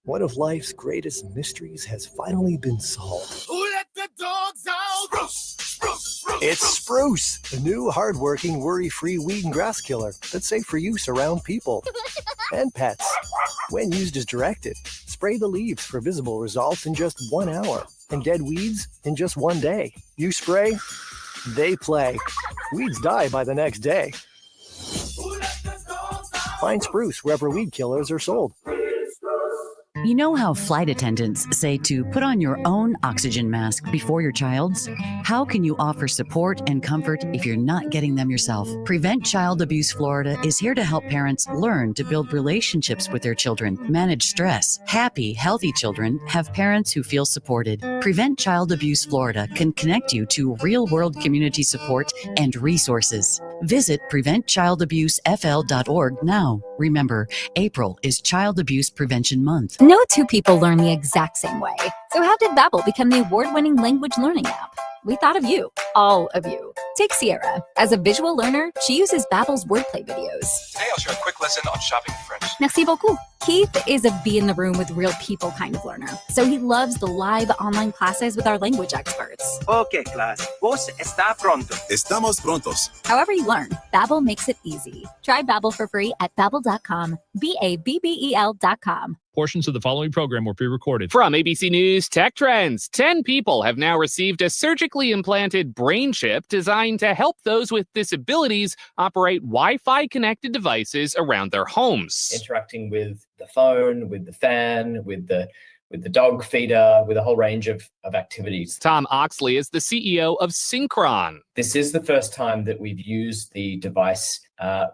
One of life's greatest mysteries has finally been solved. Who let the dogs out? It's Spruce, a new hard-working, worry-free weed and grass killer that's safe for use around people and pets. When used as directed, spray the leaves for visible results in just 1 hour and dead weeds in just 1 day. You spray, they play. Weeds die by the next day. Find Spruce wherever weed killers are sold. You know how flight attendants say to put on your own oxygen mask before your child's? How can you offer support and comfort if you're not getting them yourself? Prevent Child Abuse Florida is here to help parents learn to build relationships with their children, manage stress. Happy, healthy children have parents who feel supported. Prevent Child Abuse Florida can connect you to real-world community support and resources. Visit PreventChildAbuseFL.org now. Remember, April is Child Abuse Prevention Month. No two people learn the exact same way. So how did Babbel become the award-winning language learning app? We thought of you, all of you. Take Sierra. As a visual learner, she uses Babbel's wordplay videos. Today I'll share a quick lesson on shopping French. Merci beaucoup. Keith is a be in the room with real people kind of learner. So he loves the live online classes with our language experts. Okay, class. Vos está pronto. Estamos prontos. However you learn, Babbel makes it easy. Try Babbel for free at Babbel.com. Babbel.com. Portions of the following program were pre-recorded. From ABC News Tech Trends, 10 people have now received a surgically implanted brain chip designed to help those with disabilities operate Wi-Fi connected devices around their homes. Interacting with the phone, with the fan, with the dog feeder, with a whole range of activities. Tom Oxley is the CEO of Synchron. This is the first time that we've used the device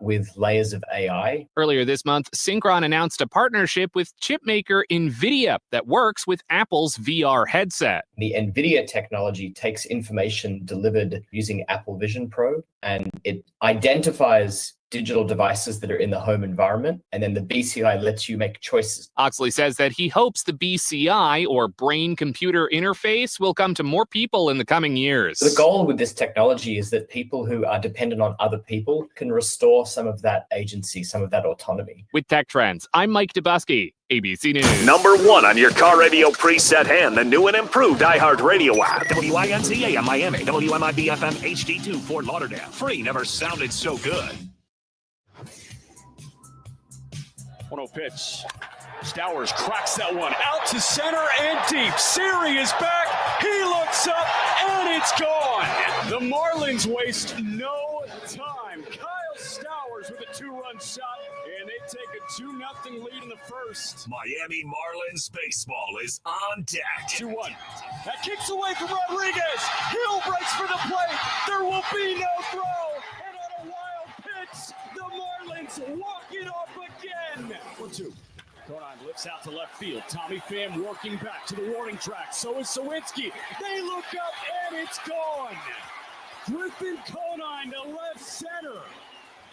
with layers of AI. Earlier this month, Synchron announced a partnership with chipmaker NVIDIA that works with Apple's VR headset. The NVIDIA technology takes information delivered using Apple Vision Pro, and it identifies digital devices that are in the home environment, and then the BCI lets you make choices. Oxley says that he hopes the BCI, or brain-computer interface, will come to more people in the coming years. The goal with this technology is that people who are dependent on other people can restore some of that agency, some of that autonomy. With Tech Trends, I'm Mike Dubusky, ABC News. Number 1 on your car radio preset and the new and improved iHeartRadio app. WINCA in Miami, WMIB FM HD2 Fort Lauderdale. Free never sounded so good. 1-0 pitch. Stowers cracks that one out to center and deep. Siri is back. He looks up and it's gone. The Marlins waste no time. Kyle Stowers with a 2-run shot, and they take a 2-0 lead in the first. Miami Marlins baseball is on deck. 2-1. That kicks away from Rodriguez. Hill breaks for the plate. There will be no throw. And on a wild pitch, the Marlins walk it off again. 1-2. Conine lifts out to left field. Tommy Pham working back to the warning track. So is Sawinski. They look up and it's gone. Griffin Conine to left center.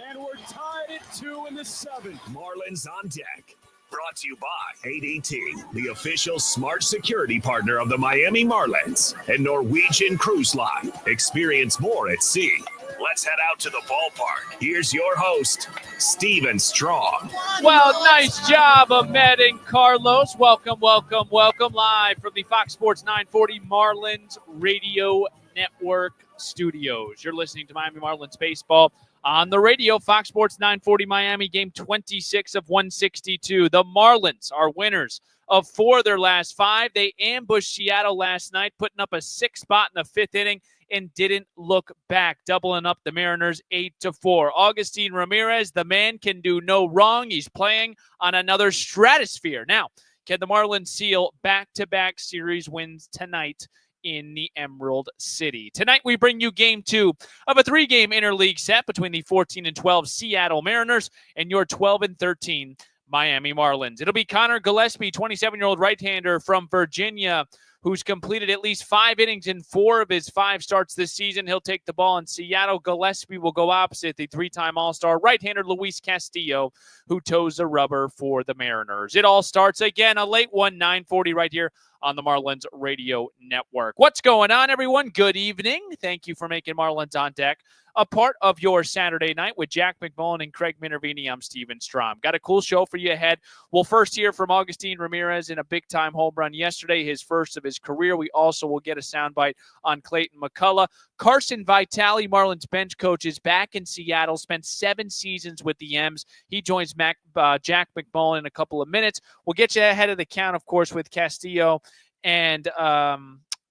And we're tied at 2 in the 7th. Marlins on deck. Brought to you by ADT, the official smart security partner of the Miami Marlins and Norwegian Cruise Line. Experience more at sea. Let's head out to the ballpark. Here's your host, Steven Strong. Well, nice job, Ahmed and Carlos. Welcome live from the Fox Sports 940 Marlins Radio Network studios. You're listening to Miami Marlins baseball on the radio. Fox Sports 940 Miami, game 26 of 162. The Marlins are winners of 4 of their last 5. They ambushed Seattle last night, putting up a 6 spot in the 5th inning, and didn't look back, doubling up the Mariners 8-4. Augustin Ramirez, the man can do no wrong. He's playing on another stratosphere. Now, can the Marlins seal back-to-back series wins tonight in the Emerald City? Tonight, we bring you game 2 of a 3-game interleague set between the 14-12 Seattle Mariners and your 12-13 Miami Marlins. It'll be Connor Gillespie, 27-year-old right-hander from Virginia, who's completed at least 5 innings in 4 of his 5 starts this season. He'll take the ball in Seattle. Gillespie will go opposite the 3-time All-Star right-hander Luis Castillo, who toes the rubber for the Mariners. It all starts again, a late one, 9:40 right here on the Marlins Radio Network. What's going on, everyone? Good evening. Thank you for making Marlins on Deck a part of your Saturday night with Jack McMullen and Craig Minervini. I'm Steven Strom. Got a cool show for you ahead. We'll first hear from Augustine Ramirez in a big-time home run yesterday, his first of his career. We also will get a soundbite on Clayton McCullough. Carson Vitale, Marlins bench coach, is back in Seattle, spent 7 seasons with the M's. He joins Jack McMullen in a couple of minutes. We'll get you ahead of the count, of course, with Castillo and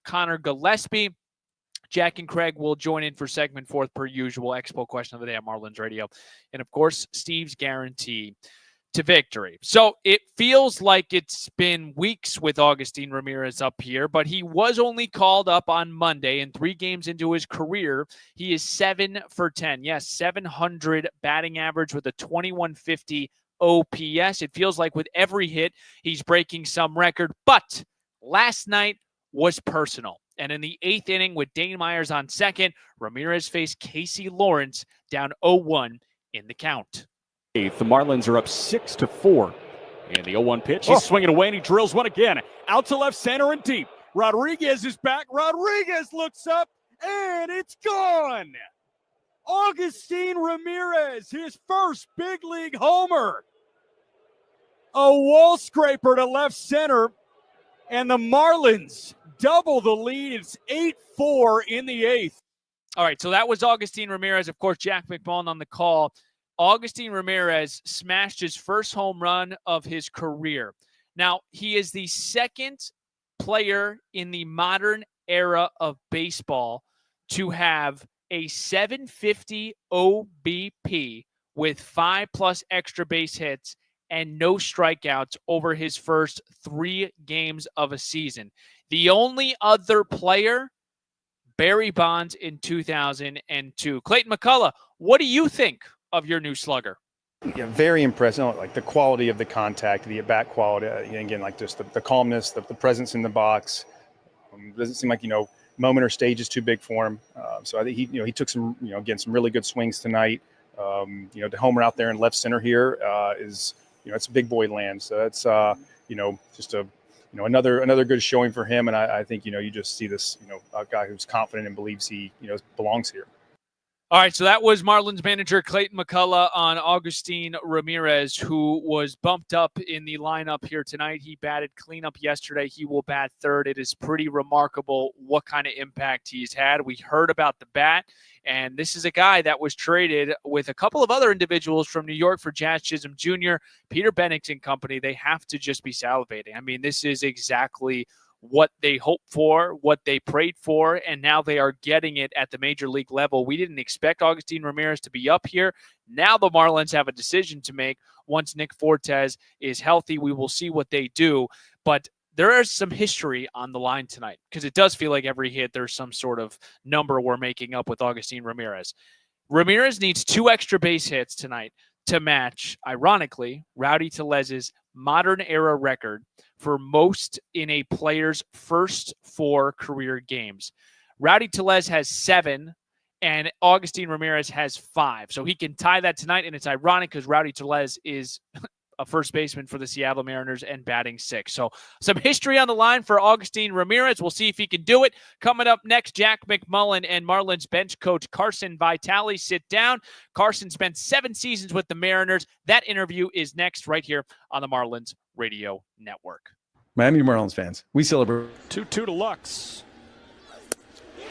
Connor Gillespie. Jack and Craig will join in for segment 4 per usual. Expo question of the day on Marlins Radio. And, of course, Steve's guarantee to victory. So it feels like it's been weeks with Augustine Ramirez up here, but he was only called up on Monday, and 3 games into his career, he is 7 for 10. Yes, 700 batting average with a 2150 OPS. It feels like with every hit, he's breaking some record, but last night was personal. And in the 8th inning with Dane Myers on second, Ramirez faced Casey Lawrence down 0-1 in the count. The Marlins are up 6-4. And the 0-1 pitch, he's swinging away and he drills one again. Out to left center and deep. Rodriguez is back. Rodriguez looks up and it's gone. Augustine Ramirez, his first big league homer. A wall scraper to left center. And the Marlins double the lead. It's 8-4 in the 8th. All right, so that was Augustine Ramirez. Of course, Jack McMullen on the call. Augustine Ramirez smashed his first home run of his career. Now, he is the second player in the modern era of baseball to have a 750 OBP with 5+ extra base hits and no strikeouts over his first 3 games of a season. The only other player, Barry Bonds in 2002. Clayton McCullough, what do you think of your new slugger? Yeah, very impressive. Like the quality of the contact, the at-bat quality. Again, like just the calmness, the presence in the box. Doesn't seem like, moment or stage is too big for him. So I think he took some, again, some really good swings tonight. To homer out there in left center here is, it's big boy land. So that's, just another good showing for him. And I think, you just see this, a guy who's confident and believes he, belongs here. All right, so that was Marlins manager Clayton McCullough on Augustine Ramirez, who was bumped up in the lineup here tonight. He batted cleanup yesterday. He will bat third. It is pretty remarkable what kind of impact he's had. We heard about the bat, and this is a guy that was traded with a couple of other individuals from New York for Jazz Chisholm Jr., Peter Bennington Company. They have to just be salivating. I mean, this is exactly what they hoped for, what they prayed for, and now they are getting it at the major league level. We didn't expect Augustine Ramirez to be up here. Now the Marlins have a decision to make. Once Nick Fortes is healthy, we will see what they do. But there is some history on the line tonight because it does feel like every hit there's some sort of number we're making up with Augustine Ramirez. Ramirez needs 2 extra base hits tonight to match, ironically, Rowdy Tellez's modern era record for most in a player's first 4 career games. Rowdy Tellez has 7 and Augustine Ramirez has 5. So he can tie that tonight, and it's ironic because Rowdy Tellez is a first baseman for the Seattle Mariners and batting 6. So some history on the line for Augustine Ramirez. We'll see if he can do it. Coming up next, Jack McMullen and Marlins bench coach Carson Vitale sit down. Carson spent 7 seasons with the Mariners. That interview is next right here on the Marlins Radio Network. Miami Marlins fans, we celebrate. 2-2 to Lux.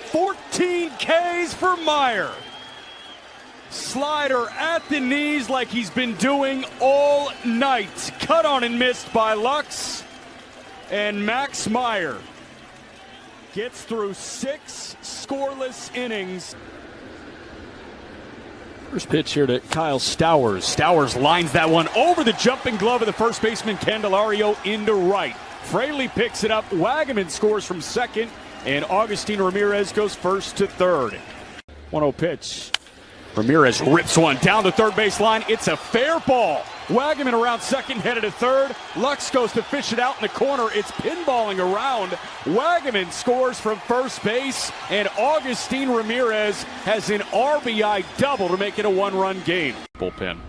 14 Ks for Meyer. Slider at the knees like he's been doing all night. Cut on and missed by Lux. And Max Meyer gets through 6 scoreless innings. First pitch here to Kyle Stowers. Stowers lines that one over the jumping glove of the first baseman Candelario into right. Fraley picks it up. Wagaman scores from second. And Augustine Ramirez goes first to third. 1-0 pitch. Ramirez rips one down the third base line. It's a fair ball. Wagaman around second, headed to third. Lux goes to fish it out in the corner. It's pinballing around. Wagaman scores from first base, and Augustine Ramirez has an RBI double to make it a 1-run game. Bullpen.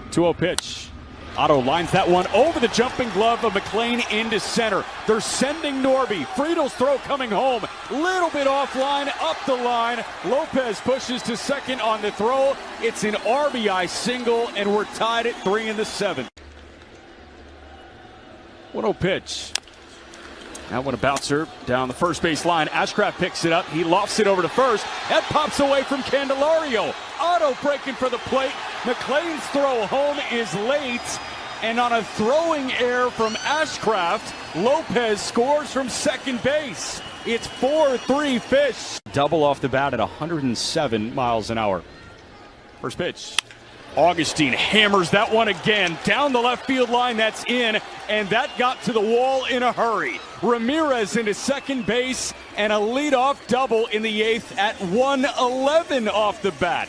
2-0 pitch. Otto lines that one over the jumping glove of McLean into center. They're sending Norby. Friedel's throw coming home. Little bit offline, up the line. Lopez pushes to second on the throw. It's an RBI single, and we're tied at 3 in the 7th. 1-0 pitch. That one a bouncer down the first base line. Ashcraft picks it up. He lofts it over to first. That pops away from Candelario. Otto breaking for the plate. McLean's throw home is late. And on a throwing error from Ashcraft, Lopez scores from second base. It's 4-3 Fish. Double off the bat at 107 miles an hour. First pitch. Augustine hammers that one again down the left field line. That's in, and that got to the wall in a hurry. Ramirez into second base, and a leadoff double in the 8th at 111 off the bat.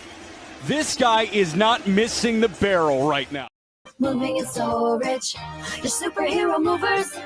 This guy is not missing the barrel right now. Moving is so rich. Your superhero movers.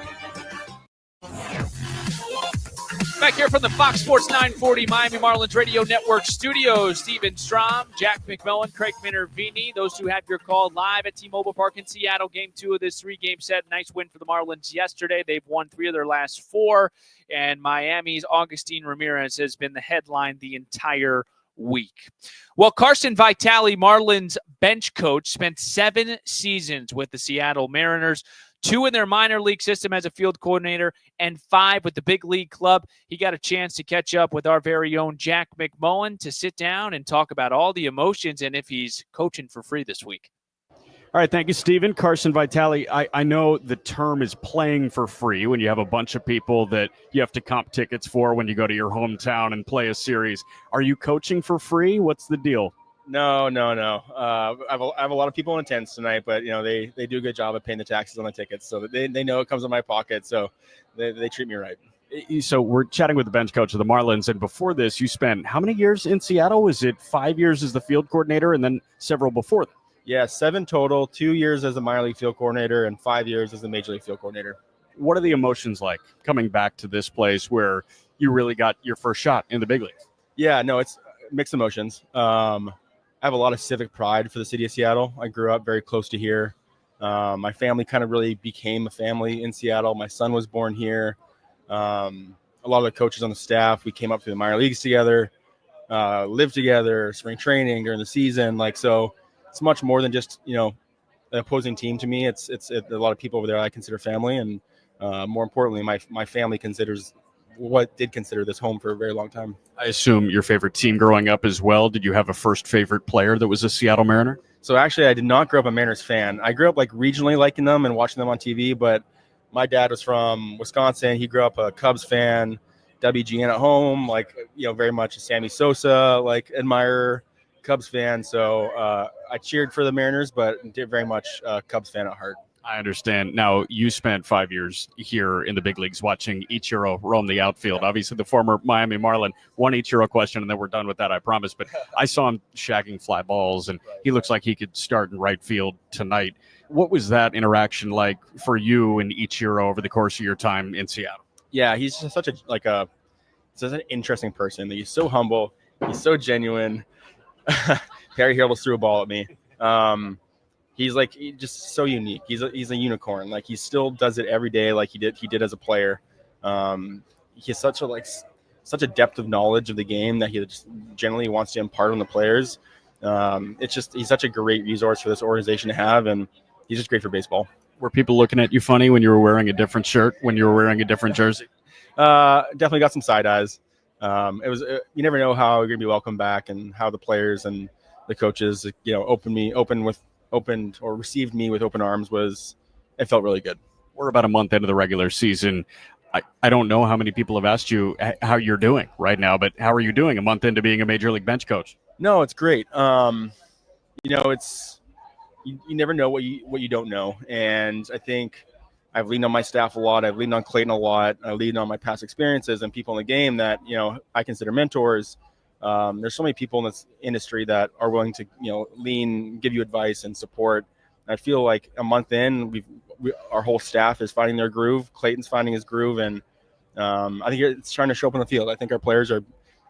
Back here from the Fox Sports 940 Miami Marlins Radio Network studios, Steven Strom, Jack McMillan, Craig Minervini. Those two have your call live at T-Mobile Park in Seattle. Game 2 of this 3-game set. Nice win for the Marlins yesterday. They've won 3 of their last 4. And Miami's Augustine Ramirez has been the headline the entire week. Well, Carson Vitale, Marlins bench coach, spent 7 seasons with the Seattle Mariners. 2 in their minor league system as a field coordinator, and 5 with the big league club. He got a chance to catch up with our very own Jack McMullen to sit down and talk about all the emotions and if he's coaching for free this week. All right, thank you, Steven. Carson Vitale, I know the term is playing for free when you have a bunch of people that you have to comp tickets for when you go to your hometown and play a series. Are you coaching for free? What's the deal? No. I have a lot of people in attendance tonight, but they do a good job of paying the taxes on the tickets, so they know it comes in my pocket, so they treat me right. So we're chatting with the bench coach of the Marlins, and before this, you spent how many years in Seattle? Was it 5 years as the field coordinator and then several before that? Yeah, 7 total, 2 years as a minor league field coordinator and 5 years as the major league field coordinator. What are the emotions like coming back to this place where you really got your first shot in the big leagues? Yeah, no, it's mixed emotions. I have a lot of civic pride for the city of Seattle. I grew up very close to here. My family kind of really became a family in Seattle. My son was born here. A lot of the coaches on the staff, we came up through the minor leagues together, lived together, spring training during the season. So it's much more than just, an opposing team to me. It's a lot of people over there I consider family. And more importantly, my family considers this home for a very long time. I assume your favorite team growing up as well. Did you have a first favorite player that was a Seattle Mariner? So actually, I did not grow up a Mariners fan. I grew up regionally liking them and watching them on TV, but my dad was from Wisconsin. He grew up a Cubs fan, WGN at home, very much a Sammy Sosa, admirer, Cubs fan. So I cheered for the Mariners, but very much a Cubs fan at heart. I understand. Now, you spent 5 years here in the big leagues watching Ichiro roam the outfield. Obviously, the former Miami Marlin. One Ichiro question, and then we're done with that, I promise. But I saw him shagging fly balls, and he looks like he could start in right field tonight. What was that interaction like for you and Ichiro over the course of your time in Seattle? Yeah, he's just such an interesting person. He's so humble. He's so genuine. Perry Hill threw a ball at me. He's just so unique. He's a unicorn. He still does it every day he did as a player. He has such a depth of knowledge of the game that he just generally wants to impart on the players. He's such a great resource for this organization to have, and he's just great for baseball. Were people looking at you funny when you were wearing a different shirt, when you were wearing a different jersey? Definitely got some side eyes. You never know how you're gonna be welcomed back and how the players and the coaches, received me with open arms. It felt really good. We're about a month into the regular season. I don't know how many people have asked you how you're doing right now, but how are you doing a month into being a major league bench coach? No, it's great. It's you never know what you don't know, and I think I've leaned on my staff a lot. I've leaned on Clayton a lot. I leaned on my past experiences and people in the game that I consider mentors. There's so many people in this industry that are willing to, give you advice and support. I feel like a month in, our whole staff is finding their groove. Clayton's finding his groove, and I think it's trying to show up on the field. I think our players are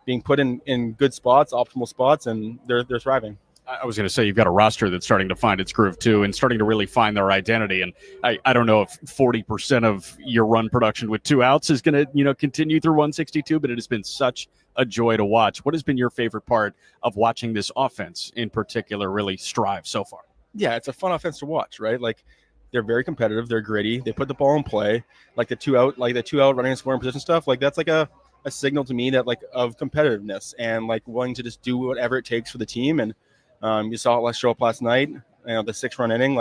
being put in good spots, optimal spots, and they're thriving. I was going to say you've got a roster that's starting to find its groove too and starting to really find their identity. And I don't know if 40% of your run production with 2 outs is going to, continue through 162, but it has been such a joy to watch. What has been your favorite part of watching this offense in particular really strive so far? Yeah, it's a fun offense to watch, right? Like, they're very competitive. They're gritty. They put the ball in play, like the two out running and scoring position stuff. Like, that's like a signal to me that of competitiveness and willing to just do whatever it takes for the team. And you saw it show up last night. The 6-run inning,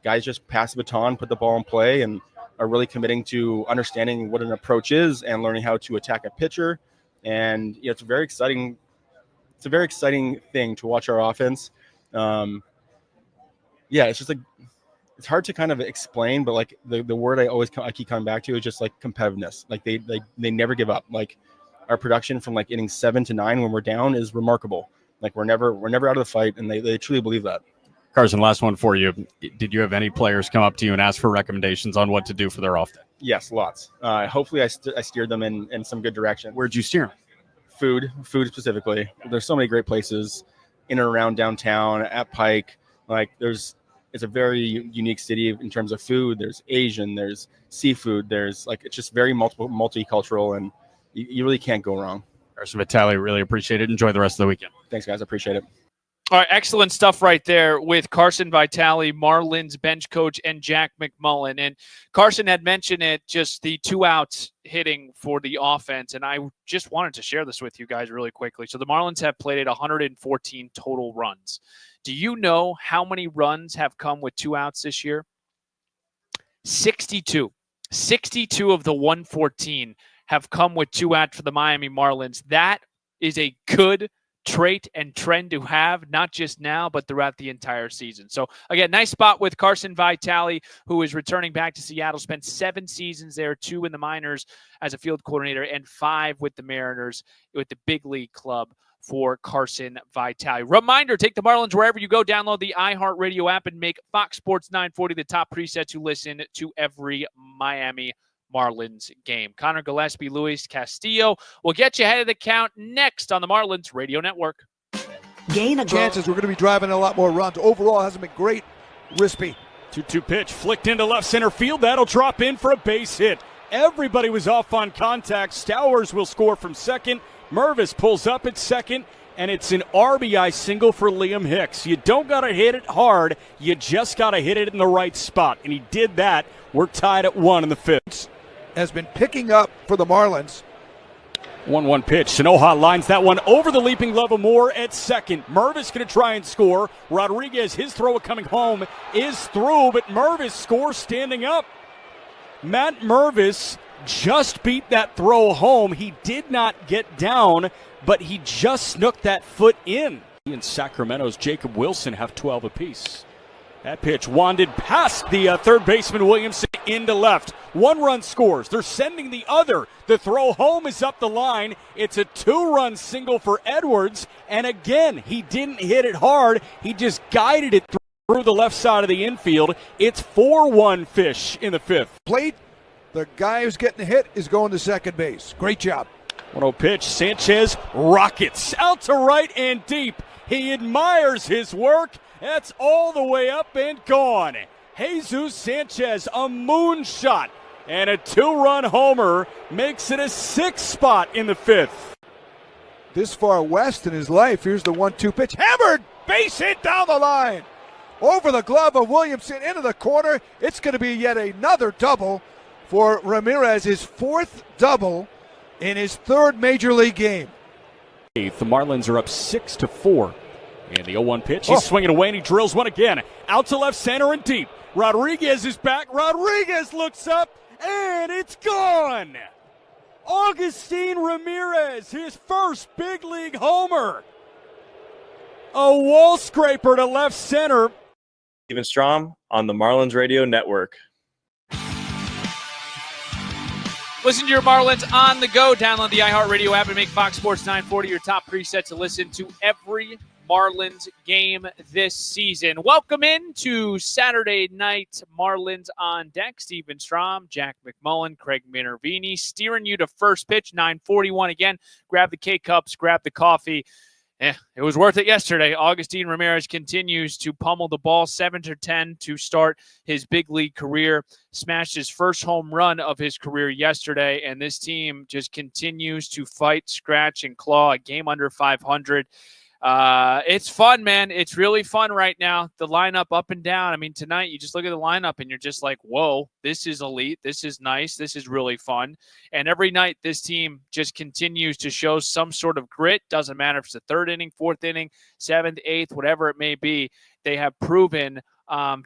guys just pass the baton, put the ball in play, and are really committing to understanding what an approach is and learning how to attack a pitcher. And it's a very exciting. It's a very exciting thing to watch our offense. It's just it's hard to kind of explain, but the word I keep coming back to is just competitiveness. They never give up. Our production from inning 7 to 9 when we're down is remarkable. We're never out of the fight, and they truly believe that. Carson, last one for you. Did you have any players come up to you and ask for recommendations on what to do for their off day? Yes, lots. Hopefully I steered them in some good direction. Where'd you steer them? Food specifically. There's so many great places in and around downtown, at Pike. It's a very unique city in terms of food. There's Asian, there's seafood, there's it's just very multicultural, and you really can't go wrong. Carson Vitale, really appreciate it. Enjoy the rest of the weekend. Thanks, guys. I appreciate it. All right, excellent stuff right there with Carson Vitale, Marlins bench coach, and Jack McMullen. And Carson had mentioned it, just the 2 outs hitting for the offense. And I just wanted to share this with you guys really quickly. So the Marlins have played at 114 total runs. Do you know how many runs have come with 2 outs this year? 62. 62 of the 114 have come with 2 outs for the Miami Marlins. That is a good trait and trend to have, not just now, but throughout the entire season. So, again, nice spot with Carson Vitale, who is returning back to Seattle. Spent 7 seasons there, 2 in the minors as a field coordinator, and 5 with the Mariners, with the big league club for Carson Vitale. Reminder, take the Marlins wherever you go. Download the iHeartRadio app and make Fox Sports 940 the top preset to listen to every Miami Marlins game. Connor Gillespie, Luis Castillo will get you ahead of the count next on the Marlins Radio Network. Gain a chances. We're going to be driving a lot more runs. Overall, hasn't been great. Rispy. 2-2 pitch flicked into left center field. That'll drop in for a base hit. Everybody was off on contact. Stowers will score from second. Mervis pulls up at second, and it's an RBI single for Liam Hicks. You don't got to hit it hard. You just got to hit it in the right spot, and he did that. We're tied at 1 in the 5th. Has been picking up for the Marlins. 1-1 pitch. Sanoja lines that one over the leaping glove of Moore at second. Mervis going to try and score. Rodriguez, his throw coming home is through, but Mervis scores standing up. Matt Mervis just beat that throw home. He did not get down, but he just snooked that foot in. He and Sacramento's Jacob Wilson have 12 apiece. That pitch wanded past the third baseman Williamson into left. 1 run scores. They're sending the other. The throw home is up the line. It's a 2-run single for Edwards. And again, he didn't hit it hard. He just guided it through the left side of the infield. It's 4-1 Fish in the 5th. Plate. The guy who's getting the hit is going to second base. Great job. 1-0 pitch. Sanchez rockets out to right and deep. He admires his work. That's all the way up and gone. Jesus Sanchez, a moonshot, and a 2-run homer makes it a 6 spot in the 5th. This far west in his life, here's the 1-2 pitch. Hammered, base hit down the line. Over the glove of Williamson into the corner. It's going to be yet another double for Ramirez, his 4th double in his 3rd major league game. The Marlins are up 6-4. And the 0-1 pitch, he's swinging away and he drills one again. Out to left center and deep. Rodriguez is back. Rodriguez looks up and it's gone. Augustin Ramirez, his first big league homer. A wall scraper to left center. Steven Strom on the Marlins Radio Network. Listen to your Marlins on the go. Download the iHeartRadio app and make Fox Sports 940 your top preset to listen to every Marlins game this season. Welcome into Saturday night Marlins on deck. Steven Strom, Jack McMullen, Craig Minervini steering you to first pitch, 9:41. Again, grab the K-Cups, grab the coffee, It was worth it yesterday. Augustin Ramirez continues to pummel the ball 7-10 to start his big league career. Smashed his first home run of his career yesterday, and this team just continues to fight, scratch, and claw. A game under 500. It's fun, man. It's really fun right now. The lineup up and down. I mean, tonight you just look at the lineup and you're just like, whoa, this is elite. This is nice. This is really fun. And every night this team just continues to show some sort of grit. Doesn't matter if it's the third inning, fourth inning, seventh, eighth, whatever it may be. They have proven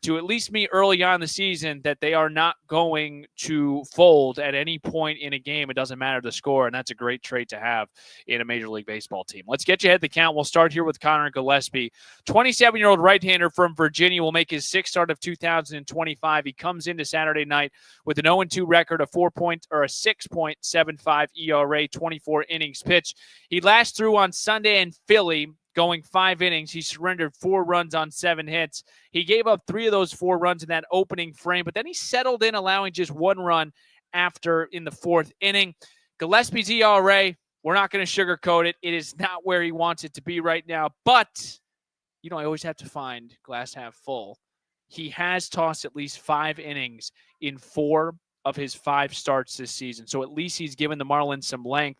to at least me early on in the season that they are not going to fold at any point in a game. It doesn't matter the score, and that's a great trait to have in a Major League Baseball team. Let's get you ahead the count. We'll start here with Connor Gillespie. 27-year-old right-hander from Virginia will make his sixth start of 2025. He comes into Saturday night with an 0-2 record, a 6.75 ERA, 24 innings pitched. He last threw on Sunday in Philly, going 5 innings. He surrendered 4 runs on 7 hits. He gave up 3 of those 4 runs in that opening frame, but then he settled in, allowing just 1 run after in the 4th inning. Gillespie's ERA, we're not going to sugarcoat it. It is not where he wants it to be right now, but I always have to find glass half full. He has tossed at least 5 innings in 4 of his 5 starts this season, so at least he's given the Marlins some length.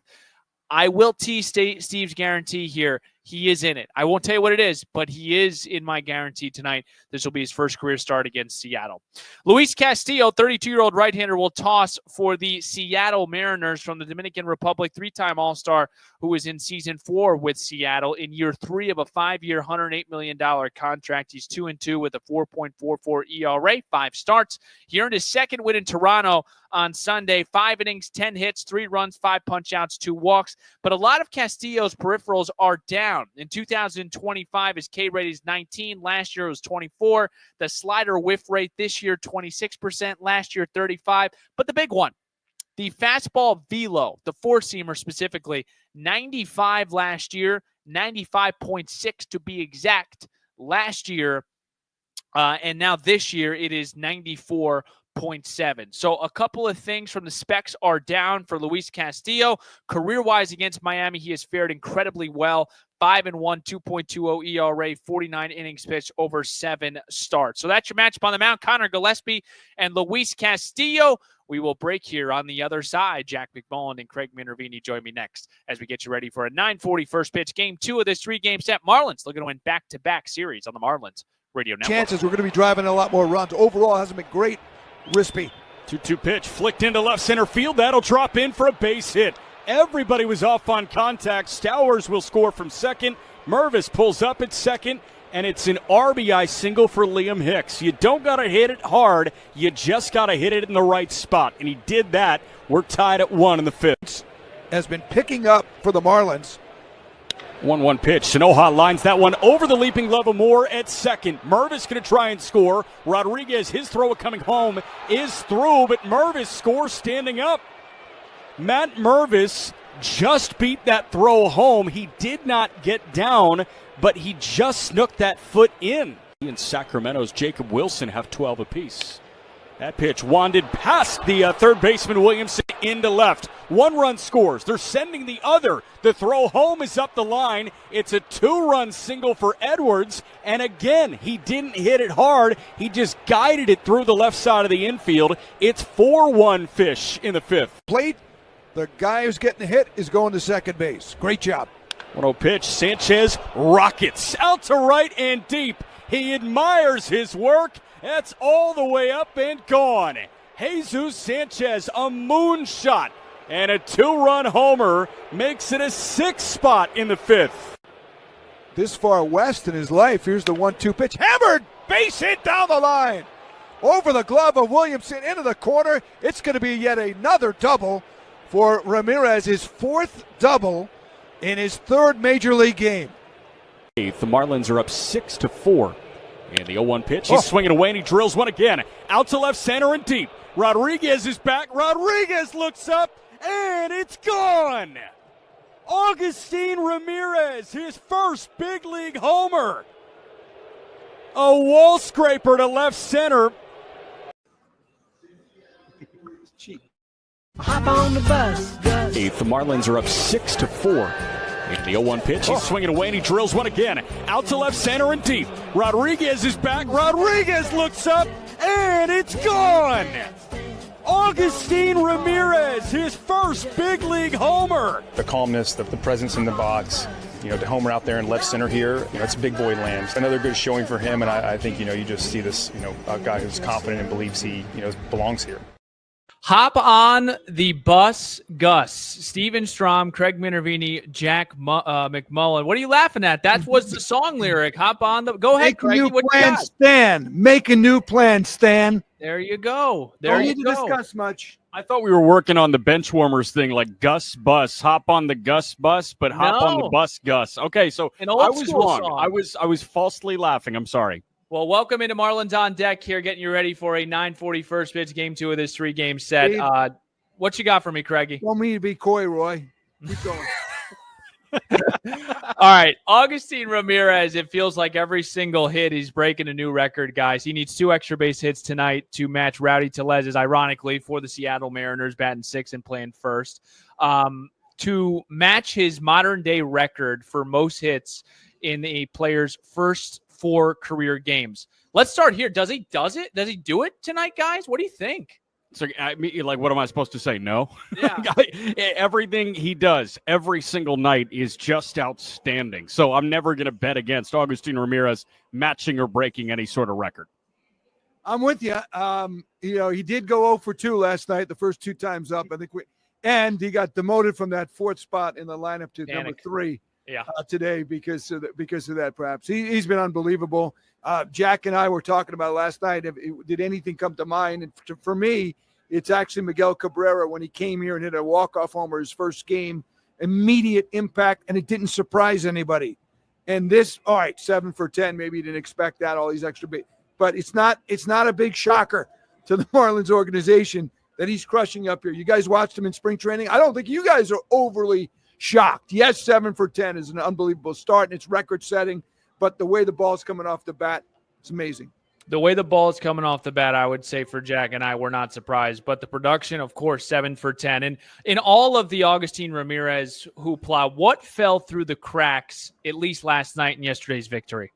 I will tease Steve's guarantee here. He is in it. I won't tell you what it is, but he is in my guarantee tonight. This will be his first career start against Seattle. Luis Castillo, 32-year-old right-hander, will toss for the Seattle Mariners from the Dominican Republic, 3-time All-Star who was in Season 4 with Seattle in Year 3 of a 5-year, $108 million contract. He's 2-2 with a 4.44 ERA, 5 starts. He earned his second win in Toronto on Sunday, 5 innings, 10 hits, 3 runs, 5 punch-outs, 2 walks. But a lot of Castillo's peripherals are down. In 2025, his K rate is 19. Last year it was 24. The slider whiff rate this year, 26%. Last year, 35. But the big one, the fastball velo, the four-seamer specifically, 95 last year, 95.6 to be exact last year. And now this year it is 94.7. So a couple of things from the specs are down for Luis Castillo. Career-wise against Miami, he has fared incredibly well. 5-1, 2.20 ERA, 49 innings pitched over 7 starts. So that's your matchup on the mound. Connor Gillespie and Luis Castillo. We will break here on the other side. Jack McMullen and Craig Minervini join me next as we get you ready for a 9:40 first pitch, game 2 of this 3-game set. Marlins looking to win back-to-back series on the Marlins Radio Network. Chances we're going to be driving a lot more runs. Overall, hasn't been great. Rispy. 2-2 pitch flicked into left center field. That'll drop in for a base hit. Everybody was off on contact. Stowers will score from second. Mervis pulls up at second, and it's an RBI single for Liam Hicks. You don't got to hit it hard. You just got to hit it in the right spot, and he did that. We're tied at 1 in the 5th. Has been picking up for the Marlins. 1-1 pitch. Sanoja lines that one over the leaping glove of Moore at second. Mervis going to try and score. Rodriguez, his throw coming home is through, but Mervis scores standing up. Matt Mervis just beat that throw home. He did not get down, but he just snooked that foot in. And Sacramento's Jacob Wilson have 12 apiece. That pitch wanded past the third baseman Williamson into left. 1 run scores. They're sending the other. The throw home is up the line. It's a 2-run single for Edwards. And again, he didn't hit it hard. He just guided it through the left side of the infield. It's 4-1 Fish in the 5th. Plate. The guy who's getting hit is going to second base. Great job. 1-0 pitch. Sanchez rockets out to right and deep. He admires his work. That's all the way up and gone. Jesus Sanchez, a moonshot, and a 2-run homer makes it a 6th spot in the 5th. This far west in his life, here's the 1-2 pitch. Hammered, base hit down the line. Over the glove of Williamson into the corner. It's going to be yet another double for Ramirez, his 4th double in his 3rd Major League game. The Marlins are up 6-4. And the 0-1 pitch, he's swinging away, and he drills one again. Out to left center and deep. Rodriguez is back. Rodriguez looks up, and it's gone. Augustin Ramirez, his first big league homer. A wall scraper to left center. Hop on the bus, Gus. The Marlins are up 6-4. The 0-1 pitch, he's swinging away, and he drills one again. Out to left center and deep. Rodriguez is back. Rodriguez looks up, and it's gone. Augustine Ramirez, his first big league homer. The calmness, the presence in the box, to homer out there in left center here, it's big boy land. Another good showing for him, and I think, you just see this, a guy who's confident and believes he, belongs here. Hop on the bus, Gus. Steven Strom, Craig Minervini, Jack McMullen. What are you laughing at? That was the song lyric. Hop on the. Go ahead, Craig. Make a new plan, Stan. Make a new plan, Stan. There you go. Don't need to discuss much. I thought we were working on the bench warmers thing, like Gus Bus. Hop on the Gus Bus, but hop on the bus, Gus. Okay, so I was wrong. Song. I was falsely laughing. I'm sorry. Well, welcome into Marlins on Deck here, getting you ready for a 9:40 first pitch, game 2 of this 3-game set. Steve, what you got for me, Craigie? Want me to be coy, Roy? Keep going. All right, Augustine Ramirez, it feels like every single hit he's breaking a new record, guys. He needs 2 extra base hits tonight to match Rowdy Tellez's, ironically, for the Seattle Mariners, batting 6th and playing first. To match his modern-day record for most hits in a player's first 4 career games. Let's start here. Does he do it tonight, guys? What do you think? So, what am I supposed to say? No. Yeah. Everything he does every single night is just outstanding. So I'm never going to bet against Augustine Ramirez matching or breaking any sort of record. I'm with you. He did go 0 for 2 last night, the first 2 times up. I think and he got demoted from that 4th spot in the lineup to number 3 today because of that. Perhaps he's been unbelievable. Jack and I were talking about last night. Did anything come to mind? And for me, it's actually Miguel Cabrera when he came here and hit a walk-off homer his first game. Immediate impact, and it didn't surprise anybody. And this, all right, 7 for 10. Maybe you didn't expect that, all these extra big. But it's not a big shocker to the Marlins organization that he's crushing up here. You guys watched him in spring training. I don't think you guys are overly shocked. Yes, 7 for 10 is an unbelievable start, and it's record-setting. But the way the ball's coming off the bat, it's amazing. The way the ball is coming off the bat, I would say for Jack and I, we're not surprised. But the production, of course, 7 for 10. And in all of the Augustine Ramirez hoopla, what fell through the cracks, at least last night in yesterday's victory?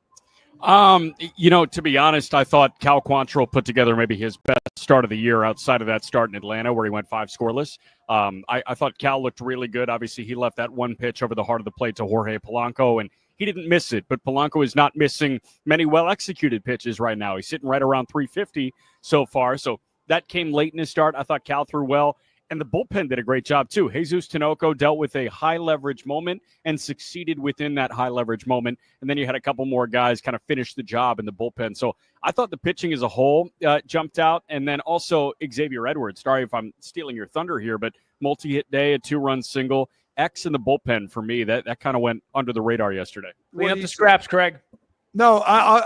To be honest, I thought Cal Quantrill put together maybe his best start of the year outside of that start in Atlanta where he went 5 scoreless. I thought Cal looked really good. Obviously, he left that one pitch over the heart of the plate to Jorge Polanco, and he didn't miss it, but Polanco is not missing many well-executed pitches right now. He's sitting right around 350 so far, so that came late in his start. I thought Cal threw well, and the bullpen did a great job too. Jesus Tinoco dealt with a high-leverage moment and succeeded within that high-leverage moment, and then you had a couple more guys kind of finish the job in the bullpen. So I thought the pitching as a whole jumped out, and then also Xavier Edwards. Sorry if I'm stealing your thunder here, but multi-hit day, a 2-run single. X in the bullpen for me. That kind of went under the radar yesterday. Clean up the scraps, Craig. No,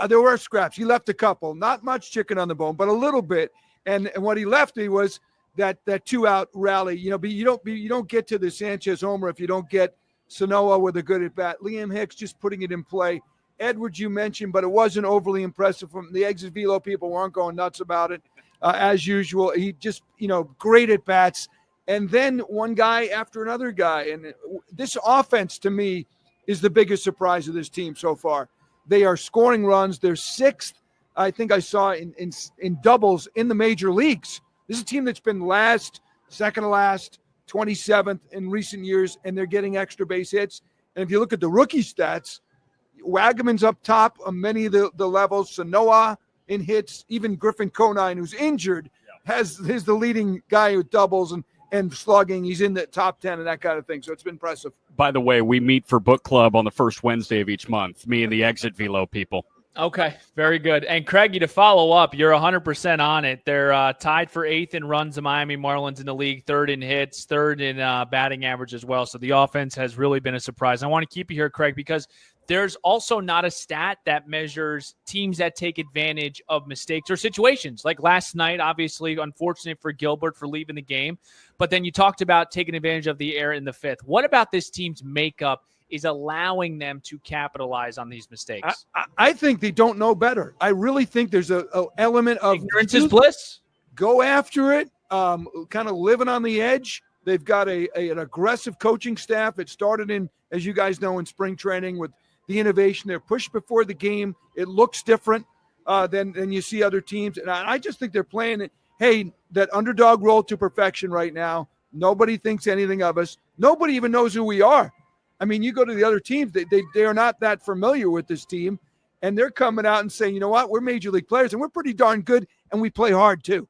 there were scraps. He left a couple. Not much chicken on the bone, but a little bit. And what he left me was that 2-out rally. You don't get to the Sanchez homer if you don't get Sanoa with a good at bat. Liam Hicks just putting it in play. Edwards you mentioned, but it wasn't overly impressive from the exit velo. People weren't going nuts about it as usual. He just great at bats. And then one guy after another guy. And this offense, to me, is the biggest surprise of this team so far. They are scoring runs. They're 6th, I think I saw, in doubles in the major leagues. This is a team that's been second to last, 27th in recent years, and they're getting extra base hits. And if you look at the rookie stats, Wagaman's up top on many of the levels. Sanoa in hits. Even Griffin Conine, who's injured, is the leading guy with doubles and slugging. He's in the top 10 and that kind of thing. So it's been impressive. By the way, we meet for book club on the first Wednesday of each month, me and the exit velo people. Okay, very good. And Craigie, to follow up, you're 100% on it. They're tied for 8th in runs, the Miami Marlins in the league, 3rd in hits, 3rd in batting average as well. So the offense has really been a surprise. I want to keep you here, Craig, because there's also not a stat that measures teams that take advantage of mistakes or situations. Like last night, obviously, unfortunate for Gilbert for leaving the game. But then you talked about taking advantage of the error in the 5th. What about this team's makeup is allowing them to capitalize on these mistakes? I think they don't know better. I really think there's an element of ignorance is bliss. Go after it, kind of living on the edge. They've got an aggressive coaching staff. It started in, as you guys know, in spring training with the innovation. They're pushed before the game. It looks different than you see other teams. And I just think they're playing it. Hey, that underdog role to perfection right now. Nobody thinks anything of us. Nobody even knows who we are. I mean, you go to the other teams, they are not that familiar with this team. And they're coming out and saying, you know what, we're major league players and we're pretty darn good and we play hard too.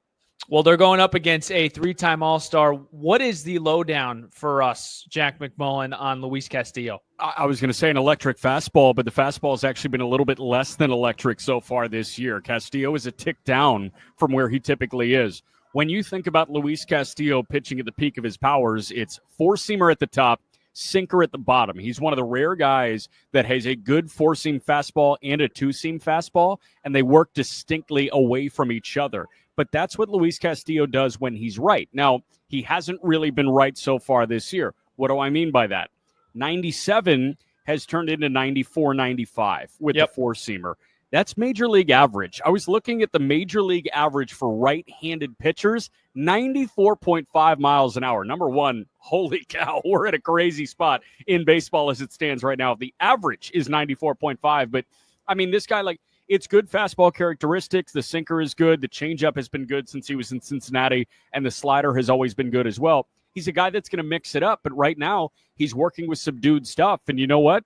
Well, they're going up against a 3-time All-Star. What is the lowdown for us, Jack McMullen, on Luis Castillo? I was going to say an electric fastball, but the fastball has actually been a little bit less than electric so far this year. Castillo is a tick down from where he typically is. When you think about Luis Castillo pitching at the peak of his powers, it's four-seamer at the top, sinker at the bottom. He's one of the rare guys that has a good four-seam fastball and a two-seam fastball, and they work distinctly away from each other. But that's what Luis Castillo does when he's right. Now, he hasn't really been right so far this year. What do I mean by that? 97 has turned into 94, 95 with the four-seamer. That's major league average. I was looking at the major league average for right-handed pitchers, 94.5 miles an hour. Number one, holy cow, we're at a crazy spot in baseball as it stands right now. The average is 94.5, but, I mean, this guy, it's good fastball characteristics. The sinker is good. The changeup has been good since he was in Cincinnati, and the slider has always been good as well. He's a guy that's going to mix it up, but right now he's working with subdued stuff. And you know what?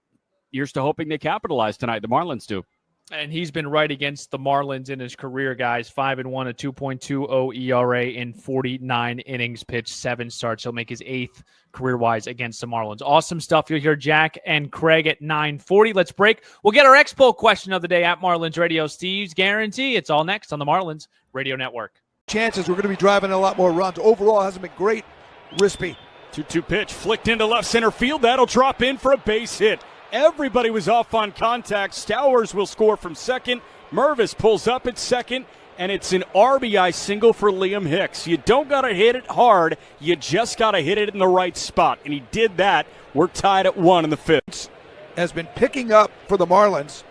Here's to hoping they capitalize tonight. The Marlins do. And he's been right against the Marlins in his career, guys. 5-1, a 2.20 ERA in 49 innings pitched, 7 starts. He'll make his 8th career-wise against the Marlins. Awesome stuff. You'll hear Jack and Craig at 9:40. Let's break. We'll get our Expo question of the day at Marlins Radio. Steve's guarantee. It's all next on the Marlins Radio Network. Chances we're going to be driving a lot more runs. Overall, hasn't been great. Rispy. 2-2 pitch flicked into left center field. That'll drop in for a base hit. Everybody was off on contact. Stowers will score from second. Mervis pulls up at second, and it's an RBI single for Liam Hicks. You don't got to hit it hard. You just got to hit it in the right spot, and he did that. We're tied at 1 in the 5th. Has been picking up for the Marlins.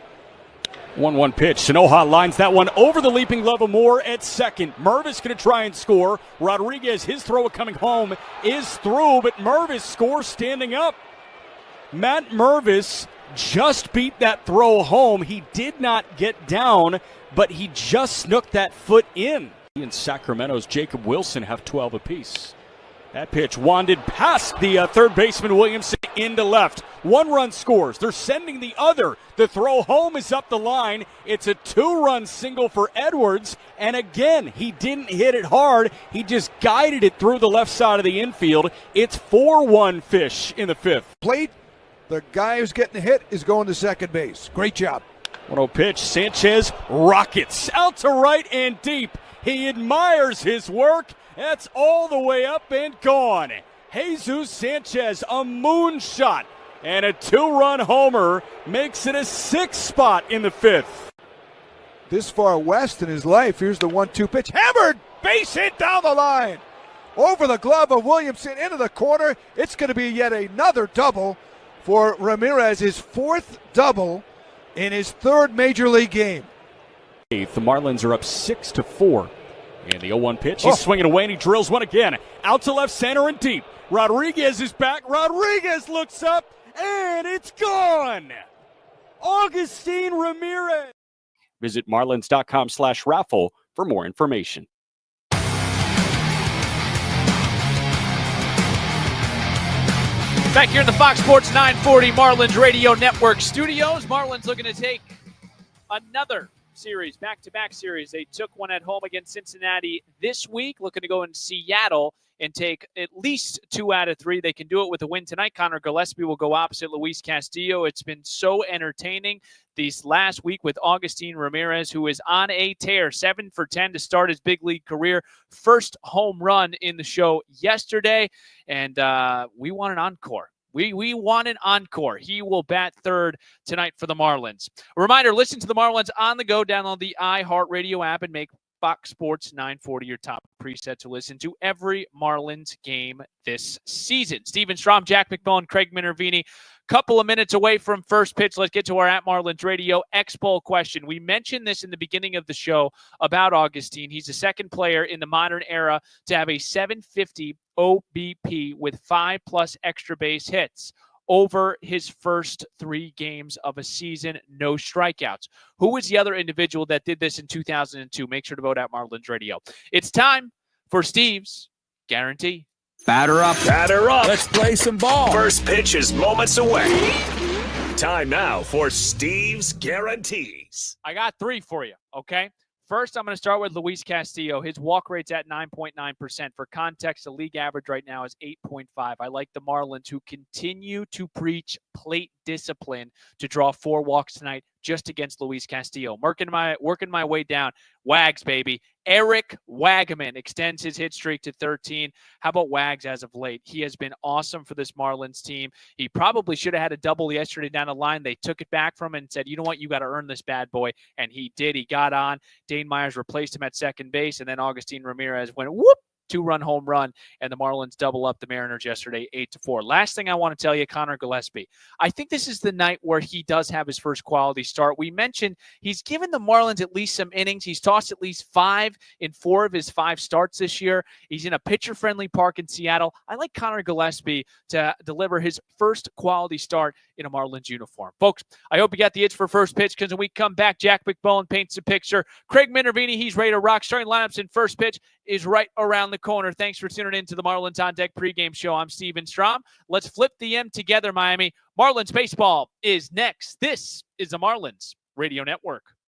1-1 pitch. Sanoja lines that one over the leaping level more at second. Mervis going to try and score. Rodriguez, his throw coming home is through, but Mervis scores standing up. Matt Mervis just beat that throw home. He did not get down, but he just snooked that foot in. And Sacramento's Jacob Wilson have 12 apiece. That pitch wanded past the third baseman Williamson into left. 1 run scores. They're sending the other. The throw home is up the line. It's a 2-run single for Edwards. And again, he didn't hit it hard. He just guided it through the left side of the infield. It's 4-1 Fish in the 5th. Plate. The guy who's getting hit is going to second base. Great job. 1-0 pitch. Sanchez rockets out to right and deep. He admires his work. That's all the way up and gone. Jesus Sanchez, a moonshot, and a 2-run homer makes it a 6th spot in the 5th. This far west in his life, here's the 1-2 pitch. Hammered, base hit down the line. Over the glove of Williamson into the corner. It's going to be yet another double for Ramirez, his 4th double in his 3rd major league game. The Marlins are up 6-4. And the 0-1 pitch, he's swinging away and he drills one again. Out to left center and deep. Rodriguez is back. Rodriguez looks up and it's gone. Augustine Ramirez. Visit marlins.com/raffle for more information. Back here in the Fox Sports 940 Marlins Radio Network studios. Marlins looking to take another series, back-to-back series. They took one at home against Cincinnati this week, looking to go in Seattle and take at least 2 out of 3. They can do it with a win tonight. Connor Gillespie will go opposite Luis Castillo. It's been so entertaining this last week with Augustine Ramirez, who is on a tear, 7 for 10 to start his big league career. First home run in the show yesterday, and we want an encore. We want an encore. He will bat 3rd tonight for the Marlins. A reminder, listen to the Marlins on the go. Download the iHeartRadio app and make Fox Sports 940, your top preset to listen to every Marlins game this season. Steven Strom, Jack McMullen, Craig Minervini. Couple of minutes away from first pitch. Let's get to our @Marlins Radio X-Poll question. We mentioned this in the beginning of the show about Augustine. He's the second player in the modern era to have a 750 OBP with 5+ extra base hits over his first 3 games of a season, no strikeouts. Who was the other individual that did this in 2002? Make sure to vote @Marlins Radio. It's time for Steve's Guarantee. Batter up. Batter up. Let's play some ball. First pitch is moments away. Time now for Steve's Guarantees. I got 3 for you, okay? First, I'm going to start with Luis Castillo. His walk rate's at 9.9%. For context, the league average right now is 8.5. I like the Marlins, who continue to preach plate discipline, to draw 4 walks tonight just against Luis Castillo. Working my way down. Wags, baby. Eric Wagaman extends his hit streak to 13. How about Wags as of late? He has been awesome for this Marlins team. He probably should have had a double yesterday down the line. They took it back from him and said, you know what, you got to earn this bad boy. And he did. He got on. Dane Myers replaced him at second base. And then Augustine Ramirez went whoop, 2-run home run, and the Marlins double up the Mariners yesterday, 8-4. Last thing I want to tell you, Connor Gillespie. I think this is the night where he does have his first quality start. We mentioned he's given the Marlins at least some innings. He's tossed at least 5 in 4 of his 5 starts this year. He's in a pitcher-friendly park in Seattle. I like Connor Gillespie to deliver his first quality start in a Marlins uniform. Folks, I hope you got the itch for first pitch, because when we come back, Jack McMullen paints a picture. Craig Minervini, he's ready to rock. Starting lineups in first pitch is right around the corner. Thanks for tuning in to the Marlins On Deck pregame show. I'm Steven Strom. Let's flip the M together, Miami. Marlins baseball is next. This is the Marlins Radio Network.